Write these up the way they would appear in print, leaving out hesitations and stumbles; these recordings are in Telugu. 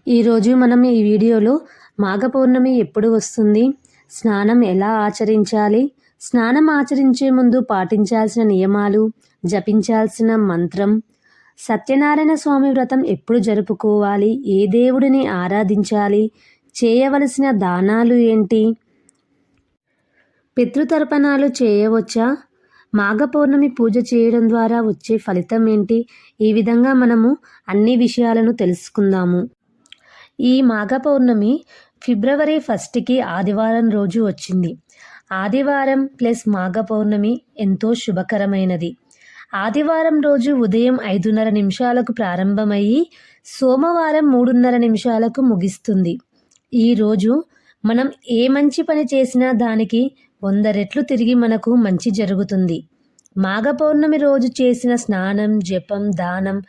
ఈరోజు మనం ఈ వీడియోలో మాఘ పౌర్ణమి ఎప్పుడు వస్తుంది, స్నానం ఎలా ఆచరించాలి, స్నానం ఆచరించే ముందు పాటించాల్సిన నియమాలు, జపించాల్సిన మంత్రం, సత్యనారాయణ స్వామి వ్రతం ఎప్పుడు జరుపుకోవాలి, ఏ దేవుడిని ఆరాధించాలి, చేయవలసిన దానాలు ఏంటి, పితృతర్పణాలు చేయవచ్చా, మాఘ పౌర్ణమి పూజ చేయడం ద్వారా వచ్చే ఫలితం ఏంటి, ఈ విధంగా మనము అన్ని విషయాలను తెలుసుకుందాము. ఈ మాఘ పౌర్ణమి ఫిబ్రవరి 1కి ఆదివారం రోజు వచ్చింది. ఆదివారం ప్లస్ మాఘ పౌర్ణమి ఎంతో శుభకరమైనది. ఆదివారం రోజు ఉదయం 5:30 నిమిషాలకు ప్రారంభమయ్యి సోమవారం 3:30 నిమిషాలకు ముగిస్తుంది. ఈరోజు మనం ఏ మంచి పని చేసినా దానికి 100 రెట్లు తిరిగి మనకు మంచి జరుగుతుంది. మాఘ పౌర్ణమి రోజు చేసిన స్నానం, జపం, దానం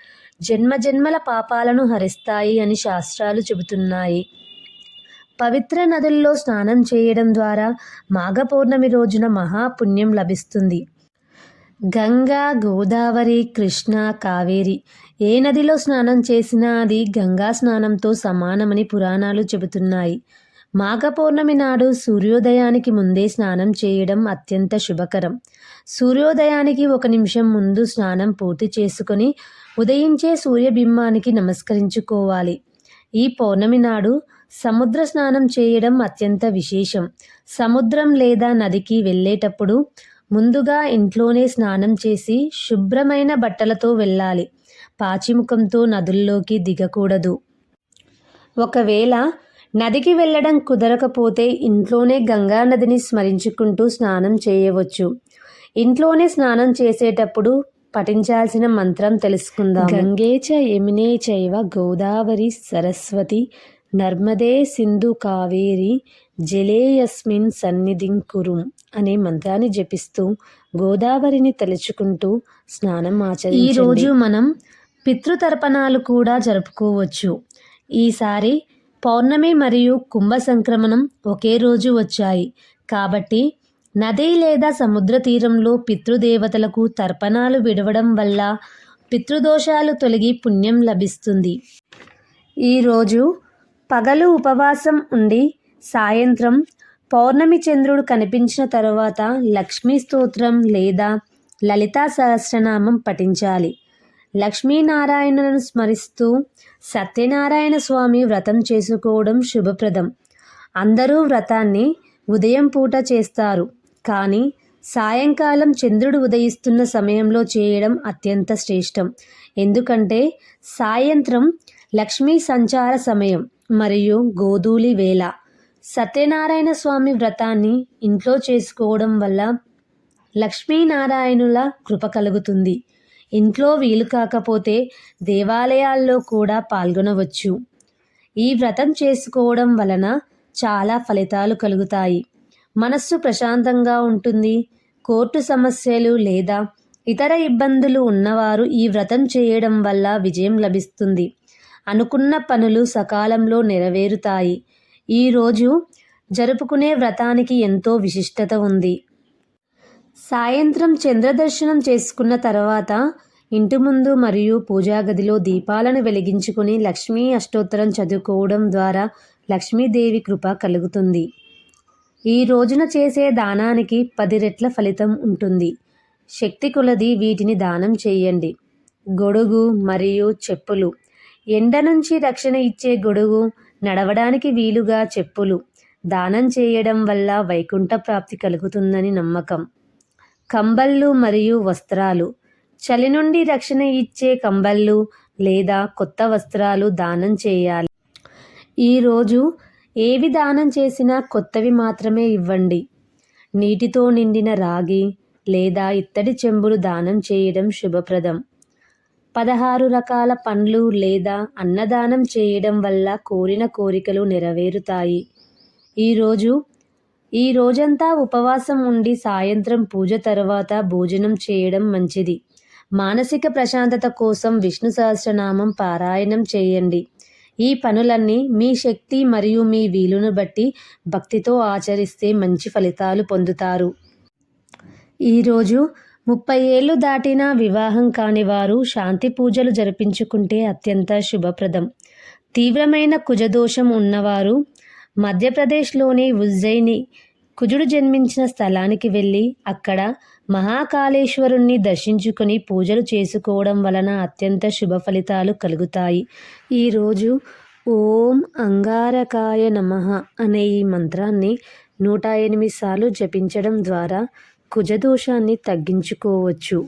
జన్మజన్మల పాపాలను హరిస్తాయి అని శాస్త్రాలు చెబుతున్నాయి. పవిత్ర నదుల్లో స్నానం చేయడం ద్వారా మాఘ పౌర్ణమి రోజున మహాపుణ్యం లభిస్తుంది. గంగా, గోదావరి, కృష్ణ, కావేరి ఏ నదిలో స్నానం చేసినా అది గంగా స్నానంతో సమానమని పురాణాలు చెబుతున్నాయి. మాఘ పౌర్ణమి నాడు సూర్యోదయానికి ముందే స్నానం చేయడం అత్యంత శుభకరం. సూర్యోదయానికి 1 నిమిషం ముందు స్నానం పూర్తి చేసుకొని ఉదయించే సూర్యబింబానికి నమస్కరించుకోవాలి. ఈ పౌర్ణమి నాడు సముద్ర స్నానం చేయడం అత్యంత విశేషం. సముద్రం లేదా నదికి వెళ్ళేటప్పుడు ముందుగా ఇంట్లోనే స్నానం చేసి శుభ్రమైన బట్టలతో వెళ్ళాలి. పాచిముఖంతో నదుల్లోకి దిగకూడదు. ఒకవేళ నదికి వెళ్ళడం కుదరకపోతే ఇంట్లోనే గంగా నదిని స్మరించుకుంటూ స్నానం చేయవచ్చు. ఇంట్లోనే స్నానం చేసేటప్పుడు పఠించాల్సిన మంత్రం తెలుసుకుందాం. గంగే చ యమునే చైవ గోదావరి సరస్వతి నర్మదే సింధు కావేరి జలేయస్మిన్ సన్నిధిం కురుం అనే మంత్రాన్ని జపిస్తూ గోదావరిని తలుచుకుంటూ స్నానం ఆచరించండి. ఈరోజు మనం పితృతర్పణాలు కూడా జరుపుకోవచ్చు. ఈసారి పౌర్ణమి మరియు కుంభ సంక్రమణం ఒకే రోజు వచ్చాయి కాబట్టి నది లేదా సముద్ర తీరంలో పితృదేవతలకు తర్పణాలు విడవడం వల్ల పితృదోషాలు తొలగి పుణ్యం లభిస్తుంది. ఈరోజు పగలు ఉపవాసం ఉండి సాయంత్రం పౌర్ణమి చంద్రుడు కనిపించిన తరువాత లక్ష్మీ స్తోత్రం లేదా లలితా సహస్రనామం పఠించాలి. లక్ష్మీనారాయణులను స్మరిస్తూ సత్యనారాయణ స్వామి వ్రతం చేసుకోవడం శుభప్రదం. అందరూ వ్రతాన్ని ఉదయం పూట చేస్తారు కానీ సాయంకాలం చంద్రుడు ఉదయిస్తున్న సమయంలో చేయడం అత్యంత శ్రేష్టం. ఎందుకంటే సాయంత్రం లక్ష్మీ సంచార సమయం మరియు గోధూళి వేళ. సత్యనారాయణ స్వామి వ్రతాన్ని ఇంట్లో చేసుకోవడం వల్ల లక్ష్మీనారాయణుల కృప కలుగుతుంది. ఇంట్లో వీలు కాకపోతే దేవాలయాల్లో కూడా పాల్గొనవచ్చు. ఈ వ్రతం చేసుకోవడం వలన చాలా ఫలితాలు కలుగుతాయి. మనస్సు ప్రశాంతంగా ఉంటుంది. కోర్టు సమస్యలు లేదా ఇతర ఇబ్బందులు ఉన్నవారు ఈ వ్రతం చేయడం వల్ల విజయం లభిస్తుంది. అనుకున్న పనులు సకాలంలో నెరవేరుతాయి. ఈరోజు జరుపుకునే వ్రతానికి ఎంతో విశిష్టత ఉంది. సాయంత్రం చంద్రదర్శనం చేసుకున్న తర్వాత ఇంటి ముందు మరియు పూజా గదిలో దీపాలను వెలిగించుకుని లక్ష్మీ అష్టోత్తరం చదువుకోవడం ద్వారా లక్ష్మీదేవి కృప కలుగుతుంది. ఈ రోజున చేసే దానానికి 10 రెట్ల ఫలితం ఉంటుంది. శక్తి కొలది వీటిని దానం చేయండి. గొడుగు మరియు చెప్పులు. ఎండ నుంచి రక్షణ ఇచ్చే గొడుగు, నడవడానికి వీలుగా చెప్పులు దానం చేయడం వల్ల వైకుంఠ ప్రాప్తి కలుగుతుందని నమ్మకం. కంబళ్ళు మరియు వస్త్రాలు. చలి నుండి రక్షణ ఇచ్చే కంబళ్ళు లేదా కొత్త వస్త్రాలు దానం చేయాలి. ఈరోజు ఏవి దానం చేసినా కొత్తవి మాత్రమే ఇవ్వండి. నీటితో నిండిన రాగి లేదా ఇత్తడి చెంబులు దానం చేయడం శుభప్రదం. 16 రకాల పండ్లు లేదా అన్నదానం చేయడం వల్ల కోరిన కోరికలు నెరవేరుతాయి. ఈ రోజంతా ఉపవాసం ఉండి సాయంత్రం పూజ తర్వాత భోజనం చేయడం మంచిది. మానసిక ప్రశాంతత కోసం విష్ణు సహస్రనామం పారాయణం చేయండి. ఈ పనులన్నీ మీ శక్తి మరియు మీ వీలును బట్టి భక్తితో ఆచరిస్తే మంచి ఫలితాలు పొందుతారు. ఈరోజు 30 ఏళ్ళు దాటినా వివాహం కాని వారు శాంతి పూజలు జరిపించుకుంటే అత్యంత శుభప్రదం. తీవ్రమైన కుజదోషం ఉన్నవారు మధ్యప్రదేశ్లోని ఉజ్జయిని కుజుడు జన్మించిన స్థలానికి వెళ్ళి అక్కడ మహాకాళేశ్వరుణ్ణి దర్శించుకొని పూజలు చేసుకోవడం వలన అత్యంత శుభ ఫలితాలు కలుగుతాయి. ఈరోజు ఓం అంగారకాయ నమః అనే ఈ మంత్రాన్ని 108 సార్లు జపించడం ద్వారా కుజదోషాన్ని తగ్గించుకోవచ్చు.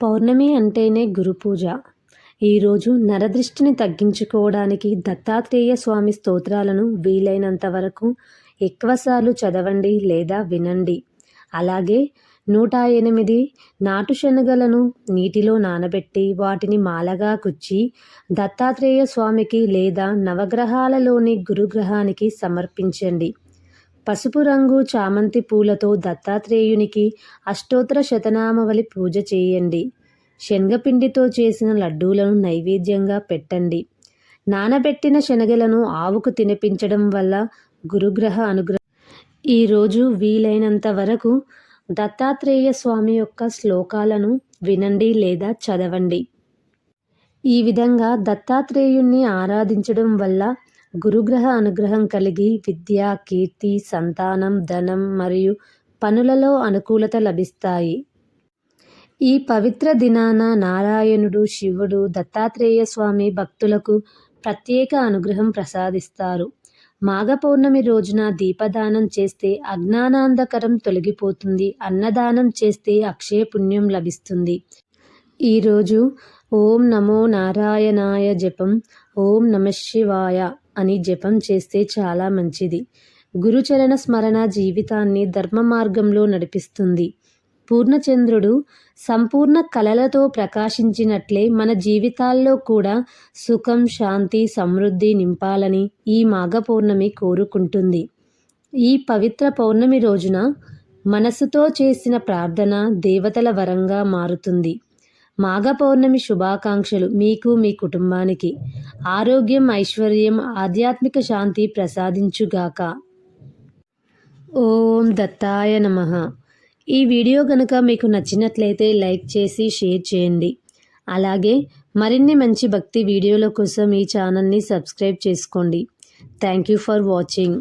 పౌర్ణమి అంటేనే గురు పూజ. ఈరోజు నరదృష్టిని తగ్గించుకోవడానికి దత్తాత్రేయ స్వామి స్తోత్రాలను వీలైనంత వరకు ఎక్కువసార్లు చదవండి లేదా వినండి. అలాగే 108 నాటు శనగలను నీటిలో నానబెట్టి వాటిని మాలగా కుచ్చి దత్తాత్రేయ స్వామికి లేదా నవగ్రహాలలోని గురుగ్రహానికి సమర్పించండి. పసుపు రంగు చామంతి పూలతో దత్తాత్రేయునికి అష్టోత్తర శతనామవళి పూజ చేయండి. శనగపిండితో చేసిన లడ్డూలను నైవేద్యంగా పెట్టండి. నానబెట్టిన శనగలను ఆవుకు తినిపించడం వల్ల గురుగ్రహ అనుగ్రహం. ఈరోజు వీలైనంత వరకు దత్తాత్రేయ స్వామి యొక్క శ్లోకాలను వినండి లేదా చదవండి. ఈ విధంగా దత్తాత్రేయుణ్ణి ఆరాధించడం వల్ల గురుగ్రహ అనుగ్రహం కలిగి విద్య, కీర్తి, సంతానం, ధనం మరియు పనులలో అనుకూలత లభిస్తాయి. ఈ పవిత్ర దినాన నారాయణుడు, శివుడు, దత్తాత్రేయ స్వామి భక్తులకు ప్రత్యేక అనుగ్రహం ప్రసాదిస్తారు. మాఘ పౌర్ణమి రోజున దీపదానం చేస్తే అజ్ఞానాంధకరం తొలగిపోతుంది. అన్నదానం చేస్తే అక్షయ పుణ్యం లభిస్తుంది. ఈరోజు ఓం నమో నారాయణాయ జపం, ఓం నమఃశివాయ అని జపం చేస్తే చాలా మంచిది. గురుచరణ స్మరణ జీవితాన్ని ధర్మ మార్గంలో నడిపిస్తుంది. పూర్ణచంద్రుడు సంపూర్ణ కళలతో ప్రకాశించినట్లే మన జీవితాల్లో కూడా సుఖం, శాంతి, సమృద్ధి నింపాలని ఈ మాఘ పౌర్ణమి కోరుకుంటుంది. ఈ పవిత్ర పౌర్ణమి రోజున మనసుతో చేసిన ప్రార్థన దేవతల వరంగా మారుతుంది. మాఘ పౌర్ణమి శుభాకాంక్షలు మీకు, మీ కుటుంబానికి. ఆరోగ్యం, ఐశ్వర్యం, ఆధ్యాత్మిక శాంతి ప్రసాదించుగాక. ఓం దత్తాయ నమః. ఈ వీడియో కనుక మీకు నచ్చినట్లయితే లైక్ చేసి షేర్ చేయండి. అలాగే మరిన్ని మంచి భక్తి వీడియోల కోసం ఈ ఛానల్ని సబ్స్క్రైబ్ చేసుకోండి. Thank you for watching.